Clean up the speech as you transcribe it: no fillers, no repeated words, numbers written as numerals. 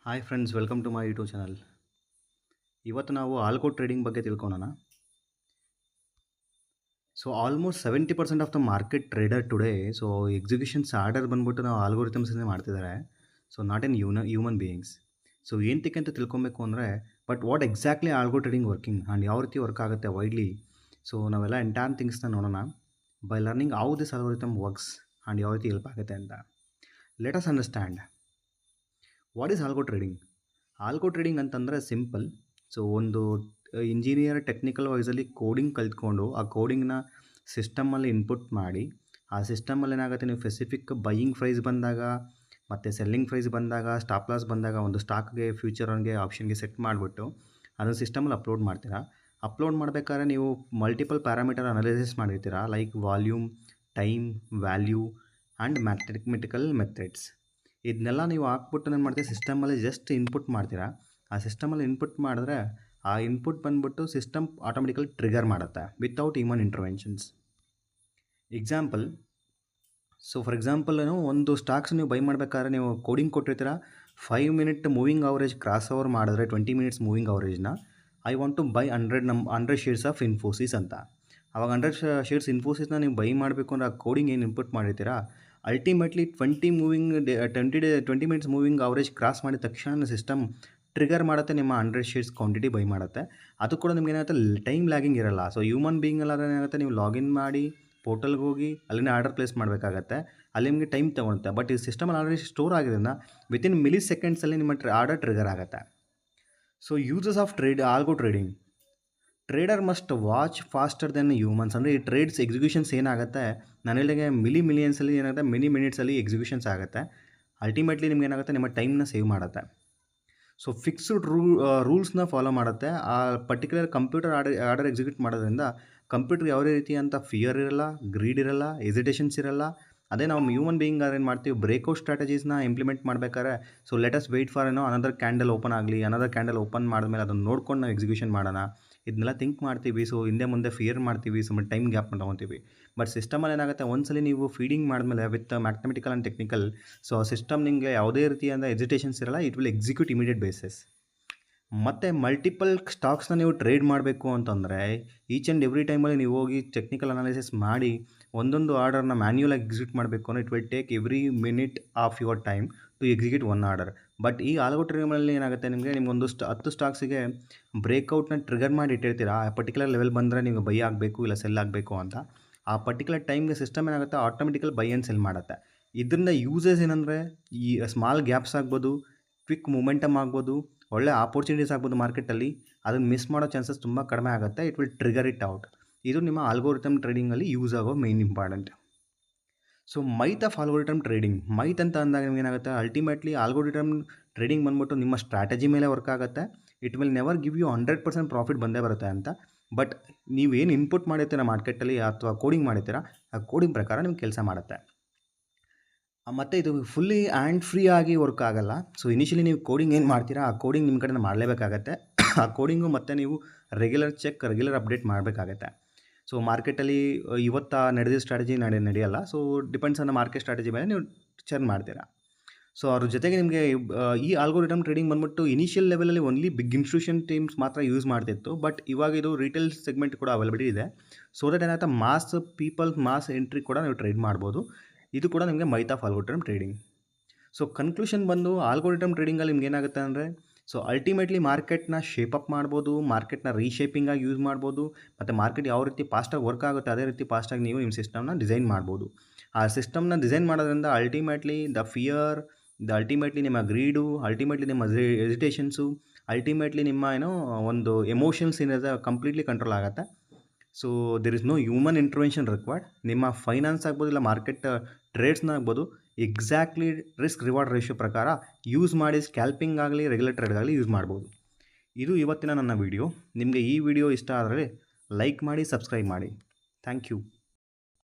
Hi friends, welcome to my YouTube channel. ಇವತ್ತು ನಾವು algo trading ಬಗ್ಗೆ ತಿಳ್ಕೊಳ್ಳೋಣ. So almost 70% of the market trader today so executions order ಬಂದ್ಬಿಟ್ಟು ನಾವು ಆಲ್ಗೋರಿಥಮ್ಸನ್ನೇ ಮಾಡ್ತಿದ್ದಾರೆ. So not an human beings. So ಏನಕ್ಕೆ ಅಂತ ತಿಳ್ಕೊಬೇಕು ಅಂದರೆ, but what exactly algo trading working and ಯಾವ ರೀತಿ ವರ್ಕ್ ಆಗುತ್ತೆ ವೈಡ್ಲಿ. ಸೊ ನಾವೆಲ್ಲ ಎಂಟೈರ್ ಥಿಂಗ್ಸ್ನ ನೋಡೋಣ by learning how this algorithm works and ಯಾವ ರೀತಿ ಹೆಲ್ಪ್ ಆಗುತ್ತೆ ಅಂತ. Let us understand what is algo trading. Algo trading ಅಂತಂದರೆ ಸಿಂಪಲ್. ಸೊ ಒಂದು ಇಂಜಿನಿಯರ್ ಟೆಕ್ನಿಕಲ್ ವೈಸಲ್ಲಿ ಕೋಡಿಂಗ್ ಕಲ್ತ್ಕೊಂಡು ಆ ಕೋಡಿಂಗ್ನ ಸಿಸ್ಟಮಲ್ಲಿ ಇನ್ಪುಟ್ ಮಾಡಿ, ಆ ಸಿಸ್ಟಮಲ್ಲಿ ಏನಾಗುತ್ತೆ, ನೀವು ಸ್ಪೆಸಿಫಿಕ್ ಬೈಯಿಂಗ್ ಪ್ರೈಸ್ ಬಂದಾಗ ಮತ್ತು ಸೆಲ್ಲಿಂಗ್ ಪ್ರೈಸ್ ಬಂದಾಗ, ಸ್ಟಾಪ್ ಲಾಸ್ ಬಂದಾಗ ಒಂದು ಸ್ಟಾಕ್ಗೆ, ಫ್ಯೂಚರ್ಗೆ, ಆಪ್ಷನ್ಗೆ ಸೆಟ್ ಮಾಡಿಬಿಟ್ಟು ಅದನ್ನು ಸಿಸ್ಟಮಲ್ಲಿ ಅಪ್ಲೋಡ್ ಮಾಡ್ತೀರಾ. ಅಪ್ಲೋಡ್ ಮಾಡಬೇಕಾದ್ರೆ ನೀವು ಮಲ್ಟಿಪಲ್ ಪ್ಯಾರಾಮೀಟರ್ ಅನಾಲಿಸಿಸ್ ಮಾಡಿರ್ತೀರಾ, like volume, time, value and mathematical methods. ಇದನ್ನೆಲ್ಲ ನೀವು ಹಾಕ್ಬಿಟ್ಟು ಏನು ಮಾಡ್ತೀವಿ, ಸಿಸ್ಟಮಲ್ಲಿ ಜಸ್ಟ್ ಇನ್ಪುಟ್ ಮಾಡ್ತೀರಾ. ಆ ಸಿಸ್ಟಮಲ್ಲಿ ಇನ್ಪುಟ್ ಮಾಡಿದ್ರೆ ಆ ಇನ್ಪುಟ್ ಬಂದುಬಿಟ್ಟು ಸಿಸ್ಟಮ್ ಆಟೋಮೆಟಿಕಲಿ ಟ್ರಿಗರ್ ಮಾಡುತ್ತೆ without human interventions. Example, so for example ಒಂದು ಸ್ಟಾಕ್ಸ್ ನೀವು ಬೈ ಮಾಡಬೇಕಾದ್ರೆ ನೀವು ಕೋಡಿಂಗ್ ಕೊಟ್ಟಿರ್ತೀರ. 5 minute moving average cross over ಮಾಡಿದ್ರೆ 20 ಮಿನಿಟ್ಸ್ ಮೂವಿಂಗ್ ಅವರೇಜ್ನ I want to buy 100 shares of Infosys ಅಂತ. ಅವಾಗ 100 ಶೇರ್ಸ್ ಇನ್ಫೋಸಿಸ್ನ ನೀವು ಬೈ ಮಾಡಬೇಕು ಅಂದರೆ ಆ ಕೋಡಿಂಗ್ ಏನು ಇನ್ಪುಟ್ ಮಾಡಿರ್ತೀರಾ, ultimately 20 minutes moving average cross ಮಾಡಿದ ತಕ್ಷಣ ಸಿಸ್ಟಮ್ ಟ್ರಿಗರ್ ಮಾಡುತ್ತೆ, ನಿಮ್ಮ 100 ಶೇರ್ಸ್ ಕ್ವಾಂಟಿಟಿ ಬೈ ಮಾಡುತ್ತೆ. ಅದು ಕೂಡ ನಿಮ್ಗೆ ಏನಾಗುತ್ತೆ, ಟೈಮ್ ಲ್ಯಾಗಿಂಗ್ ಇರಲ್ಲ. ಸೊ ಹ್ಯೂಮನ್ ಬೀಯಿಂಗ್ ಅಲ್ಲಾದ್ರೆ ಏನಾಗುತ್ತೆ, ನೀವು ಲಾಗಿನ್ ಮಾಡಿ ಪೋರ್ಟಲ್ಗೆ ಹೋಗಿ ಅಲ್ಲಿನ ಆರ್ಡರ್ ಪ್ಲೇಸ್ ಮಾಡಬೇಕಾಗತ್ತೆ, ಅಲ್ಲಿ ನಿಮಗೆ ಟೈಮ್ ತೊಗೊಳುತ್ತೆ. ಬಟ್ ಈ ಸಿಸ್ಟಮಲ್ಲಿ ಆಲ್ರೆಡಿ ಸ್ಟೋರ್ ಆಗಿರೋದ್ರಿಂದ ವಿತಿನ್ ಮಿಲಿ ಸೆಕೆಂಡ್ಸಲ್ಲಿ ನಿಮ್ಮ ಆರ್ಡರ್ ಟ್ರಿಗರ್ ಆಗುತ್ತೆ. So uses of algo trading. Trader must watch faster then humans. ಅಂದರೆ ಈ ಟ್ರೇಡ್ಸ್ ಎಕ್ಸಿಕ್ಯೂಷನ್ಸ್ ಏನಾಗುತ್ತೆ, ನಾನು ಹೇಳಿದಾಗೆ ಮಿಲಿಯನ್ಸಲ್ಲಿ ಏನಾಗುತ್ತೆ, ಮಿನಿಟ್ಸಲ್ಲಿ ಎಕ್ಸಿಕ್ಯೂಷನ್ಸ್ ಆಗುತ್ತೆ. ಅಲ್ಟಿಮೇಟ್ಲಿ ನಿಮ್ಗೆ ಏನಾಗುತ್ತೆ, ನಿಮ್ಮ ಟೈಮ್ನ ಸೇವ್ ಮಾಡುತ್ತೆ. ಸೊ ಫಿಕ್ಸ್ಡ್ ರೂಲ್ಸ್ನ ಫಾಲೋ ಮಾಡುತ್ತೆ. ಆ ಪರ್ಟಿಕ್ಯುಲರ್ ಕಂಪ್ಯೂಟರ್ ಆರ್ಡರ್ ಎಕ್ಸಿಕ್ಯೂಟ್ ಮಾಡೋದ್ರಿಂದ ಕಂಪ್ಯೂಟರ್ ಯಾವುದೇ ರೀತಿ ಅಂತ ಫಿಯರ್ ಇರಲ್ಲ, ಗ್ರೀಡ್ ಇರಲ್ಲ, ಎಸಿಟೇಷನ್ಸ್ ಇರಲ್ಲ. ಅದೇ ನಾವು ಹ್ಯೂಮನ್ ಬೀಯಿಂಗ್ ಏನು ಮಾಡ್ತೀವಿ, ಬ್ರೇಕ್ಔಟ್ ಸ್ಟ್ರಾಟಜೀಸ್ನ ಇಂಪ್ಲಿಮೆಂಟ್ ಮಾಡಬೇಕಾದ್ರೆ, so let us wait for another candle open ಆಗಲಿ, ಅನದರ್ ಕ್ಯಾಂಡಲ್ ಓಪನ್ ಮಾಡಿದ್ಮೇಲೆ ಅದನ್ನು ನೋಡ್ಕೊಂಡು ನಾವು ಎಕ್ಸಿಕ್ಯೂಷನ್ ಮಾಡೋಣ, ಇದನ್ನೆಲ್ಲ ಥಿಂಕ್ ಮಾಡ್ತೀವಿ. ಸೊ ಹಿಂದೆ ಮುಂದೆ ಫಿಯರ್ ಮಾಡ್ತೀವಿ, ಸುಮ್ಮನೆ ಟೈಮ್ ಗ್ಯಾಪ್ನ ತೊಗೊತೀವಿ. ಬಟ್ ಸಿಸ್ಟಮಲ್ಲಿ ಏನಾಗುತ್ತೆ, ಒಂದ್ಸಲಿ ನೀವು ಫೀಡಿಂಗ್ ಮಾಡಿದ್ಮೇಲೆ with mathematical and technical, so ಆ ಸಿಸ್ಟಮ್ ನಿಮಗೆ ಯಾವುದೇ ರೀತಿಯಾದ ಎಜಿಟೇಷನ್ಸ್ ಇರಲ್ಲ, it will execute immediate basis. ಮತ್ತು ಮಲ್ಟಿಪಲ್ ಸ್ಟಾಕ್ಸ್ನ ನೀವು ಟ್ರೇಡ್ ಮಾಡಬೇಕು ಅಂತಂದರೆ ಈಚ್ ಆ್ಯಂಡ್ ಎವ್ರಿ ಟೈಮಲ್ಲಿ ನೀವು ಹೋಗಿ ಟೆಕ್ನಿಕಲ್ ಅನಾಲಿಸಿಸ್ ಮಾಡಿ ಒಂದೊಂದು ಆರ್ಡರ್ನ ಮ್ಯಾನ್ಯುಯಲಾಗಿ ಎಕ್ಸಿಕ್ಯೂಟ್ ಮಾಡಬೇಕು ಅಂದರೆ it will take every minute of your time to execute one order. But ಈ ಆಲ್ಗೋ ಟ್ರೇಡಿಂಗಲ್ಲಿ ಏನಾಗುತ್ತೆ, ನಿಮಗೊಂದು 10 ಸ್ಟಾಕ್ಸಿಗೆ ಬ್ರೇಕ್ಔಟ್ನ ಟ್ರಿಗರ್ ಮಾಡಿ ಇಟ್ಟಿರ್ತೀರಾ. ಆ ಪರ್ಟಿಕ್ಯುಲರ್ ಲೆವೆಲ್ ಬಂದರೆ ನೀವು ಬೈ ಆಗಬೇಕು ಇಲ್ಲ ಸೆಲ್ ಆಗಬೇಕು ಅಂತ. ಆ ಪರ್ಟಿಕ್ಯುಲರ್ ಟೈಮ್ಗೆ ಸಿಸ್ಟಮ್ ಏನಾಗುತ್ತೆ, ಆಟೋಮೆಟಿಕಲ್ ಬೈ ಆ್ಯಂಡ್ ಸೆಲ್ ಮಾಡುತ್ತೆ. ಇದರಿಂದ ಯೂಸಸ್ ಏನಂದರೆ, ಈ ಸ್ಮಾಲ್ ಗ್ಯಾಪ್ಸ್ ಆಗ್ಬೋದು, ಕ್ವಿಕ್ ಮೂಮೆಂಟಮ್ ಆಗ್ಬೋದು, ಒಳ್ಳೆ ಆಪರ್ಚುನಿಟೀಸ್ ಆಗ್ಬೋದು ಮಾರ್ಕೆಟಲ್ಲಿ. ಅದನ್ನು ಮಿಸ್ ಮಾಡೋ ಚಾನ್ಸಸ್ ತುಂಬ ಕಡಿಮೆ ಆಗುತ್ತೆ. It will trigger it out. ಇದು ನಿಮ್ಮ ಆಲ್ಗೋರಿಥಮ್ ಟ್ರೇಡಿಂಗಲ್ಲಿ ಯೂಸ್ ಆಗೋ main important. So myth of algorithm trading. Myth ಅಂತ ಅಂದಾಗ ನಿಮ್ಗೆ ಏನಾಗುತ್ತೆ, ಅಲ್ಟಿಮೇಟ್ಲಿ ಆಲ್ಗೋರಿಥಮ್ ಟ್ರೇಡಿಂಗ್ ಬಂದ್ಬಿಟ್ಟು ನಿಮ್ಮ ಸ್ಟ್ರಾಟಜಿ ಮೇಲೆ ವರ್ಕ್ ಆಗುತ್ತೆ. It will never give you 100% profit ಬಂದೇ ಬರುತ್ತೆ ಅಂತ. ಬಟ್ ನೀವೇನು ಇನ್ಪುಟ್ ಮಾಡಿರ್ತೀರ ಮಾರ್ಕೆಟಲ್ಲಿ ಅಥವಾ ಕೋಡಿಂಗ್ ಮಾಡಿರ್ತೀರ, ಆ ಕೋಡಿಂಗ್ ಪ್ರಕಾರ ನಿಮ್ಗೆ ಕೆಲಸ ಮಾಡುತ್ತೆ. ಮತ್ತು ಇದು ಫುಲ್ಲಿ ಆ್ಯಂಡ್ ಫ್ರೀ ಆಗಿ ವರ್ಕ್ ಆಗಲ್ಲ. ಸೊ ಇನಿಷಿಯಲಿ ನೀವು ಕೋಡಿಂಗ್ ಏನು ಮಾಡ್ತೀರಾ, ಆ ಕೋಡಿಂಗ್ ನಿಮ್ಮ ಕಡೆಯಿಂದ ಮಾಡಲೇಬೇಕಾಗತ್ತೆ. ಆ ಕೋಡಿಂಗು ಮತ್ತು ನೀವು ರೆಗ್ಯುಲರ್ ಅಪ್ಡೇಟ್ ಮಾಡಬೇಕಾಗತ್ತೆ. ಸೊ ಮಾರ್ಕೆಟಲ್ಲಿ ಇವತ್ತು ನಡೆದಿದ್ದ ಸ್ಟ್ರಾಟಜಿ ನಡೆಯಲ್ಲ. So depends on the market strategy ಮೇಲೆ ನೀವು ಚರ್ನ್ ಮಾಡ್ತೀರಾ. ಸೊ ಅದ್ರ ಜೊತೆಗೆ ನಿಮಗೆ ಈ ಆಲ್ಗೋರಿಥಮ್ ಟ್ರೇಡಿಂಗ್ ಬಂದ್ಬಿಟ್ಟು ಇನಿಷಿಯಲ್ ಲೆವೆಲಲ್ಲಿ ಓನ್ಲಿ ಬಿಗ್ ಇನ್ಸ್ಟಿಟ್ಯೂಷನ್ ಟೀಮ್ಸ್ ಮಾತ್ರ ಯೂಸ್ ಮಾಡ್ತಿತ್ತು. ಬಟ್ ಇವಾಗ ಇದು ರಿಟೇಲ್ ಸೆಗ್ಮೆಂಟ್ ಕೂಡ ಅವೈಲಬಿಲಿಟಿ ಇದೆ. ಸೊ ದಟ್ ಏನಾಗುತ್ತೆ, ಮಾಸ್ ಎಂಟ್ರಿ ಕೂಡ ನೀವು ಟ್ರೇಡ್ ಮಾಡ್ಬೋದು. ಇದು ಕೂಡ ನಿಮಗೆ ಮೈತ್ of algorithm trading. So conclusion ಬಂದು, ಆಲ್ಗೋರಿಥಮ್ ಟ್ರೇಡಿಂಗಲ್ಲಿ ನಿಮ್ಗೆ ಏನಾಗುತ್ತೆ ಅಂದರೆ, ಸೊ ಅಲ್ಟಿಮೇಟ್ಲಿ ಮಾರ್ಕೆಟ್ನ ಶೇಪಪ್ ಮಾಡ್ಬೋದು, ಮಾರ್ಕೆಟ್ನ ರೀಶೇಪಿಂಗಾಗಿ ಯೂಸ್ ಮಾಡ್ಬೋದು, ಮತ್ತು ಮಾರ್ಕೆಟ್ ಯಾವ ರೀತಿ ಫಾಸ್ಟಾಗಿ ವರ್ಕ್ ಆಗುತ್ತೆ ಅದೇ ರೀತಿ ಫಾಸ್ಟಾಗಿ ನೀವು ನಿಮ್ಮ ಸಿಸ್ಟಮ್ನ ಡಿಸೈನ್ ಮಾಡ್ಬೋದು. ಆ ಸಿಸ್ಟಮ್ನ ಡಿಸೈನ್ ಮಾಡೋದ್ರಿಂದ ಅಲ್ಟಿಮೇಟ್ಲಿ ನಿಮ್ಮ ಗ್ರೀಡು, ಅಲ್ಟಿಮೇಟ್ಲಿ ನಿಮ್ಮ ಎಜಿಟೇಷನ್ಸು, ಅಲ್ಟಿಮೇಟ್ಲಿ ನಿಮ್ಮ ಒಂದು ಎಮೋಷನ್ಸ್ ಏನಿದೆ ಕಂಪ್ಲೀಟ್ಲಿ ಕಂಟ್ರೋಲ್ ಆಗುತ್ತೆ. So there is no human intervention required. ನಿಮ್ಮ ಫೈನಾನ್ಸ್ ಆಗ್ಬೋದು ಇಲ್ಲ ಮಾರ್ಕೆಟ್ ಟ್ರೇಡ್ಸ್ನ ಆಗ್ಬೋದು, ಎಕ್ಸಾಕ್ಟ್ಲಿ ರಿಸ್ಕ್ ರಿವಾರ್ಡ್ ರೇಷಿಯೋ ಪ್ರಕಾರ ಯೂಸ್ ಮಾಡಿ ಸ್ಕ್ಯಾಲ್ಪಿಂಗ್ ಆಗಲಿ ರೆಗ್ಯುಲರ್ ಟ್ರೇಡ್ ಆಗಲಿ ಯೂಸ್ ಮಾಡ್ಬೋದು. ಇದು ಇವತ್ತಿನ ನನ್ನ ವಿಡಿಯೋ. ನಿಮಗೆ ಈ ವಿಡಿಯೋ ಇಷ್ಟ ಆದರೆ ಲೈಕ್ ಮಾಡಿ, ಸಬ್ಸ್ಕ್ರೈಬ್ ಮಾಡಿ. Thank you.